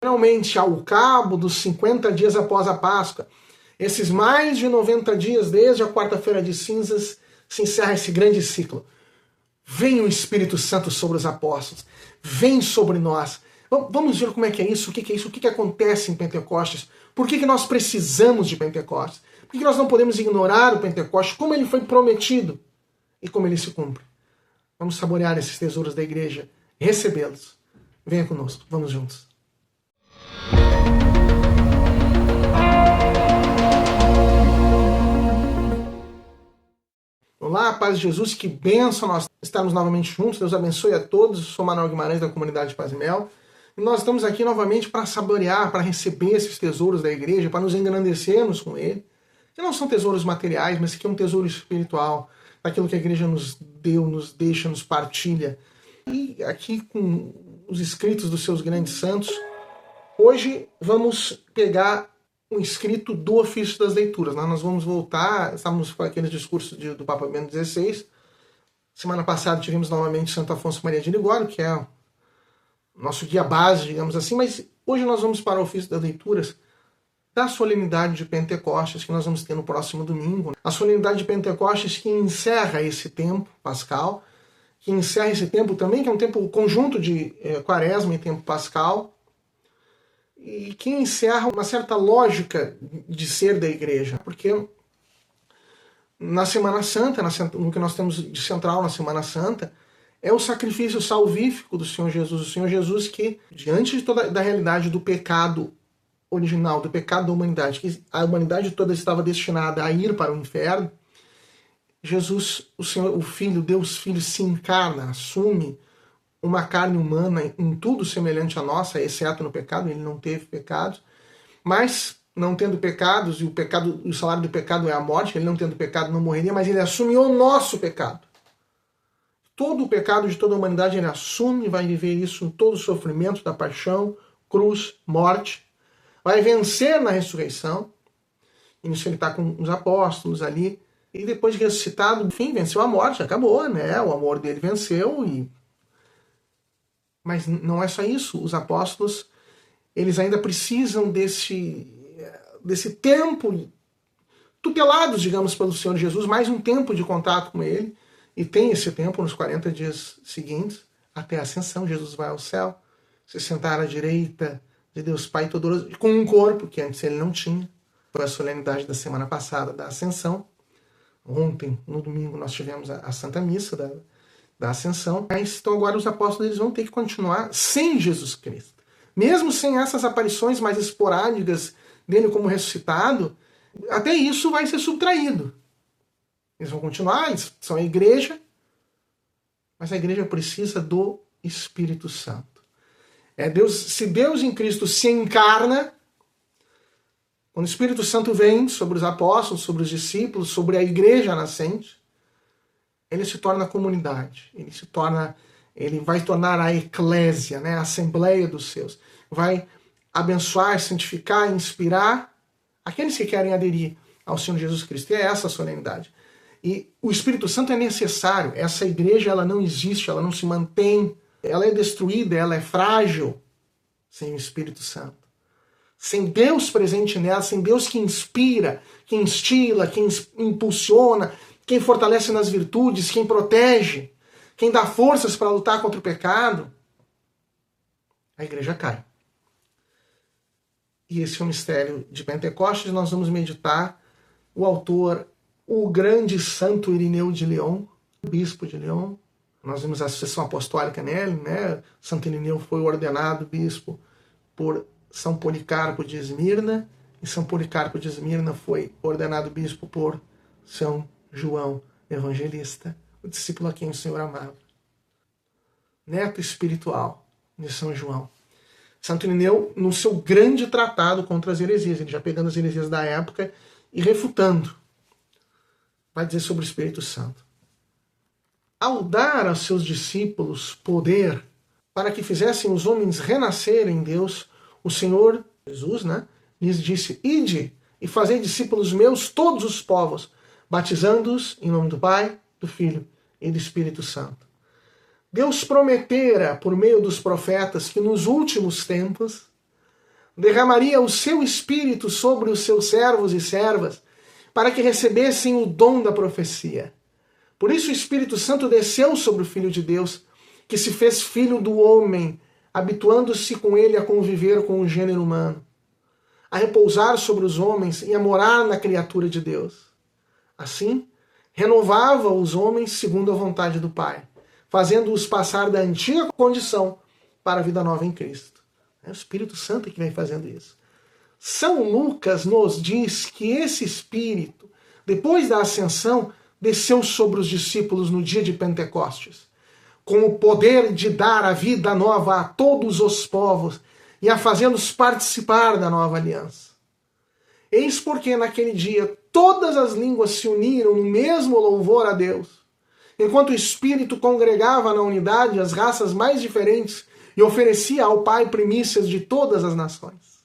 Finalmente, ao cabo dos 50 dias após a Páscoa, esses mais de 90 dias, desde a quarta-feira de cinzas, se encerra esse grande ciclo. Vem o Espírito Santo sobre os apóstolos, vem sobre nós. Vamos ver como é que é isso, o que é isso, o que acontece em Pentecostes, por que nós precisamos de Pentecostes, por que nós não podemos ignorar o Pentecostes, como ele foi prometido e como ele se cumpre. Vamos saborear esses tesouros da igreja, recebê-los. Venha conosco, vamos juntos. Olá, paz de Jesus, que bênção nós estarmos novamente juntos. Deus abençoe a todos. Eu sou Manuel Guimarães da comunidade Paz e Mel. E nós estamos aqui novamente para saborear, para receber esses tesouros da igreja, para nos engrandecermos com ele. Que não são tesouros materiais, mas que é um tesouro espiritual, daquilo que a igreja nos deu, nos deixa, nos partilha. E aqui com os escritos dos seus grandes santos, hoje vamos pegar um escrito do ofício das leituras. Nós vamos voltar, estávamos com aquele discurso do Papa Bento XVI. Semana passada tivemos novamente Santo Afonso Maria de Ligório, que é o nosso guia base, digamos assim, mas hoje nós vamos para o ofício das leituras da solenidade de Pentecostes, que nós vamos ter no próximo domingo. A solenidade de Pentecostes que encerra esse tempo pascal, que encerra esse tempo também, que é um tempo conjunto de quaresma e tempo pascal, e que encerra uma certa lógica de ser da igreja, porque na Semana Santa, no que nós temos de central na Semana Santa, é o sacrifício salvífico do Senhor Jesus. O Senhor Jesus que, diante de toda da realidade do pecado original, do pecado da humanidade, que a humanidade toda estava destinada a ir para o inferno, Jesus, o Senhor, o Filho, Deus Filho, se encarna, assume uma carne humana em tudo semelhante à nossa, exceto no pecado. Ele não teve pecados, mas não tendo pecados, e o salário do pecado é a morte, ele não tendo pecado não morreria, mas ele assume o nosso pecado. Todo o pecado de toda a humanidade ele assume, vai viver isso em todo o sofrimento da paixão, cruz, morte, vai vencer na ressurreição. Isso ele está com os apóstolos ali, e depois de ressuscitado, enfim, venceu a morte, acabou, né? O amor dele venceu. Mas não é só isso. Os apóstolos, eles ainda precisam desse tempo, tutelados, digamos, pelo Senhor Jesus, mais um tempo de contato com ele, e tem esse tempo nos 40 dias seguintes, até a ascensão. Jesus vai ao céu, se sentar à direita de Deus Pai Todo-Poderoso, com um corpo que antes ele não tinha. Foi a solenidade da semana passada da ascensão. Ontem, no domingo, nós tivemos a Santa Missa da Ascensão. Então agora os apóstolos eles vão ter que continuar sem Jesus Cristo. Mesmo sem essas aparições mais esporádicas dele como ressuscitado, até isso vai ser subtraído. Eles vão continuar, eles são a igreja, mas a igreja precisa do Espírito Santo. Se Deus em Cristo se encarna, quando o Espírito Santo vem sobre os apóstolos, sobre os discípulos, sobre a igreja nascente, ele se torna comunidade, ele vai tornar a eclésia, né, a assembleia dos seus, vai abençoar, santificar, inspirar aqueles que querem aderir ao Senhor Jesus Cristo. E é essa a solenidade. E o Espírito Santo é necessário. Essa igreja ela não existe, ela não se mantém, ela é destruída, ela é frágil sem o Espírito Santo. Sem Deus presente nela, sem Deus que inspira, que instila, que impulsiona, quem fortalece nas virtudes, quem protege, quem dá forças para lutar contra o pecado, a igreja cai. E esse é o mistério de Pentecostes. Nós vamos meditar o autor, o grande santo Irineu de Lyon, bispo de Lyon. Nós vimos a sucessão apostólica nele, né? Santo Irineu foi ordenado bispo por São Policarpo de Esmirna, e São Policarpo de Esmirna foi ordenado bispo por São João Evangelista, o discípulo a quem o Senhor amava. Neto espiritual de São João. Santo Irineu, no seu grande tratado contra as heresias, ele já pegando as heresias da época e refutando, vai dizer sobre o Espírito Santo. Ao dar aos seus discípulos poder para que fizessem os homens renascerem em Deus, o Senhor Jesus, né, lhes disse: ide e fazei discípulos meus todos os povos, batizando-os em nome do Pai, do Filho e do Espírito Santo. Deus prometera, por meio dos profetas, que nos últimos tempos derramaria o seu Espírito sobre os seus servos e servas, para que recebessem o dom da profecia. Por isso o Espírito Santo desceu sobre o Filho de Deus, que se fez filho do homem, habituando-se com ele a conviver com o gênero humano, a repousar sobre os homens e a morar na criatura de Deus. Assim, renovava os homens segundo a vontade do Pai, fazendo-os passar da antiga condição para a vida nova em Cristo. É o Espírito Santo que vem fazendo isso. São Lucas nos diz que esse Espírito, depois da ascensão, desceu sobre os discípulos no dia de Pentecostes, com o poder de dar a vida nova a todos os povos e a fazê-los participar da nova aliança. Eis porque naquele dia todas as línguas se uniram no mesmo louvor a Deus, enquanto o Espírito congregava na unidade as raças mais diferentes e oferecia ao Pai primícias de todas as nações.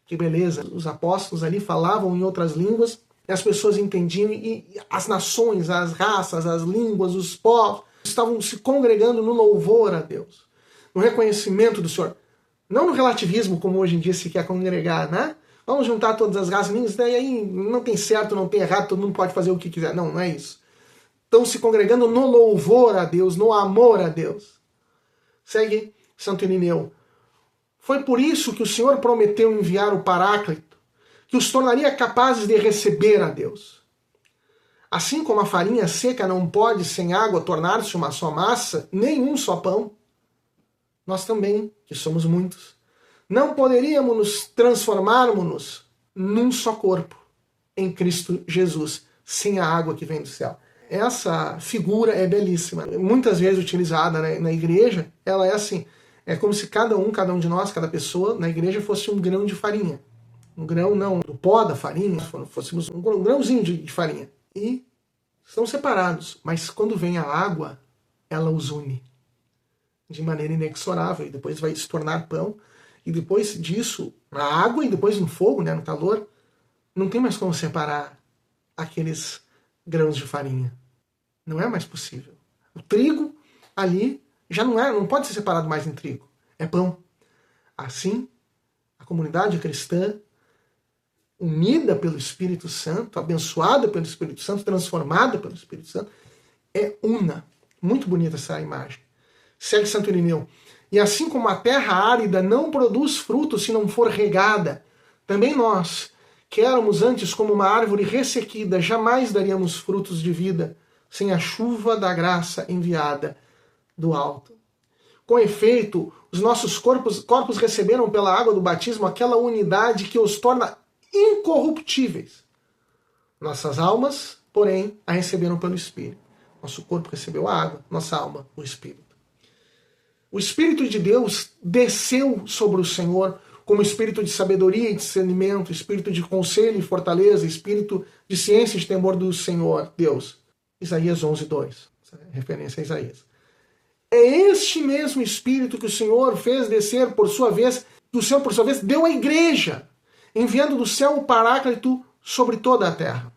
Que beleza! Os apóstolos ali falavam em outras línguas e as pessoas entendiam, e as nações, as raças, as línguas, os povos estavam se congregando no louvor a Deus, no reconhecimento do Senhor. Não no relativismo, como hoje em dia se quer congregar, né? Vamos juntar todas as raças, e aí não tem certo, não tem errado, todo mundo pode fazer o que quiser. Não, não é isso. Estão se congregando no louvor a Deus, no amor a Deus. Segue Santo Irineu. Foi por isso que o Senhor prometeu enviar o Paráclito, que os tornaria capazes de receber a Deus. Assim como a farinha seca não pode, sem água, tornar-se uma só massa, nem um só pão, nós também, que somos muitos, não poderíamos nos transformarmos num só corpo, em Cristo Jesus, sem a água que vem do céu. Essa figura é belíssima. Muitas vezes utilizada na igreja, ela é assim, é como se cada um de nós, cada pessoa na igreja fosse um grão de farinha. Um grão não do pó da farinha, fôssemos um grãozinho de farinha. E estão separados, mas quando vem a água, ela os une de maneira inexorável, e depois vai se tornar pão, e depois disso, na água e depois no fogo, né, no calor, não tem mais como separar aqueles grãos de farinha. Não é mais possível. O trigo ali já não pode ser separado mais em trigo, é pão. Assim, a comunidade cristã, unida pelo Espírito Santo, abençoada pelo Espírito Santo, transformada pelo Espírito Santo, é una. Muito bonita essa imagem. Segue Santo Irineu. E assim como a terra árida não produz frutos se não for regada, também nós, que éramos antes como uma árvore ressequida, jamais daríamos frutos de vida sem a chuva da graça enviada do alto. Com efeito, os nossos corpos receberam pela água do batismo aquela unidade que os torna incorruptíveis. Nossas almas, porém, a receberam pelo Espírito. Nosso corpo recebeu a água, nossa alma, o Espírito. O Espírito de Deus desceu sobre o Senhor como espírito de sabedoria e discernimento, espírito de conselho e fortaleza, espírito de ciência e de temor do Senhor, Deus. Isaías 11:2. Referência a Isaías. É este mesmo espírito que o Senhor fez descer por sua vez, que o Senhor por sua vez deu à igreja, enviando do céu o Paráclito sobre toda a terra.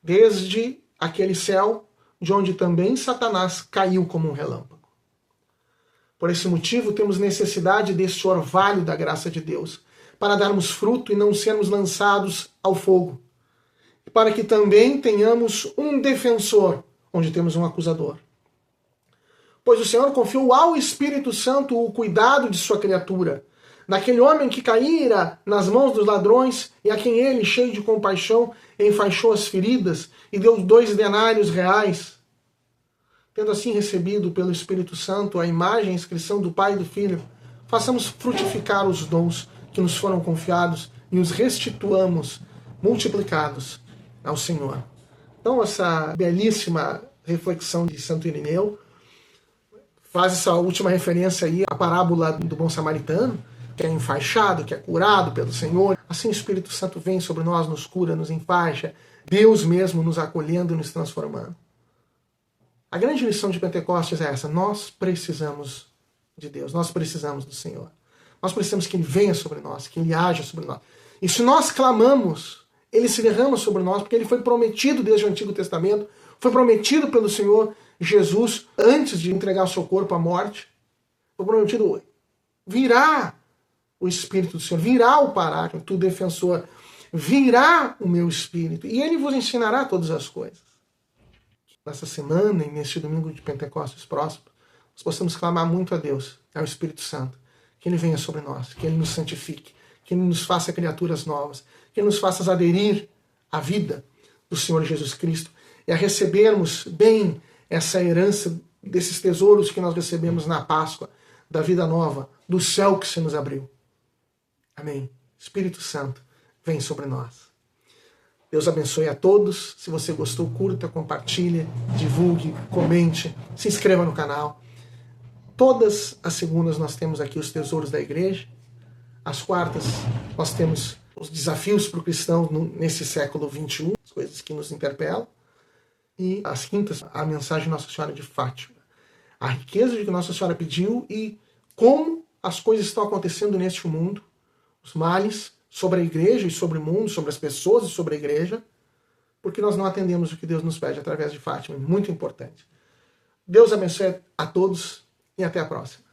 Desde aquele céu de onde também Satanás caiu como um relâmpago. Por esse motivo, temos necessidade desse orvalho da graça de Deus, para darmos fruto e não sermos lançados ao fogo. E para que também tenhamos um defensor, onde temos um acusador. Pois o Senhor confiou ao Espírito Santo o cuidado de sua criatura, daquele homem que caíra nas mãos dos ladrões e a quem ele, cheio de compaixão, enfaixou as feridas e deu 2 denários reais. Tendo assim recebido pelo Espírito Santo a imagem e a inscrição do Pai e do Filho, façamos frutificar os dons que nos foram confiados e os restituamos multiplicados ao Senhor. Então, essa belíssima reflexão de Santo Irineu faz essa última referência aí à parábola do bom samaritano, que é enfaixado, que é curado pelo Senhor. Assim o Espírito Santo vem sobre nós, nos cura, nos enfaixa, Deus mesmo nos acolhendo e nos transformando. A grande lição de Pentecostes é essa: nós precisamos de Deus, nós precisamos do Senhor. Nós precisamos que Ele venha sobre nós, que Ele haja sobre nós. E se nós clamamos, Ele se derrama sobre nós, porque Ele foi prometido desde o Antigo Testamento, foi prometido pelo Senhor Jesus antes de entregar o seu corpo à morte. Foi prometido, virá o Espírito do Senhor, virá o Paráclito, o defensor, virá o meu Espírito, e ele vos ensinará todas as coisas. Nessa semana e neste domingo de Pentecostes próximo, nós possamos clamar muito a Deus, ao Espírito Santo, que ele venha sobre nós, que ele nos santifique, que ele nos faça criaturas novas, que ele nos faça aderir à vida do Senhor Jesus Cristo e a recebermos bem essa herança desses tesouros que nós recebemos na Páscoa, da vida nova, do céu que se nos abriu. Amém. Espírito Santo, vem sobre nós. Deus abençoe a todos. Se você gostou, curta, compartilhe, divulgue, comente, se inscreva no canal. Todas as segundas nós temos aqui os tesouros da igreja. Às quartas nós temos os desafios para o cristão nesse século XXI, as coisas que nos interpelam. E às quintas, a mensagem de Nossa Senhora de Fátima. A riqueza de que Nossa Senhora pediu e como as coisas estão acontecendo neste mundo, os males sobre a igreja e sobre o mundo, sobre as pessoas e sobre a igreja, porque nós não atendemos o que Deus nos pede através de Fátima. Muito importante. Deus abençoe a todos e até a próxima.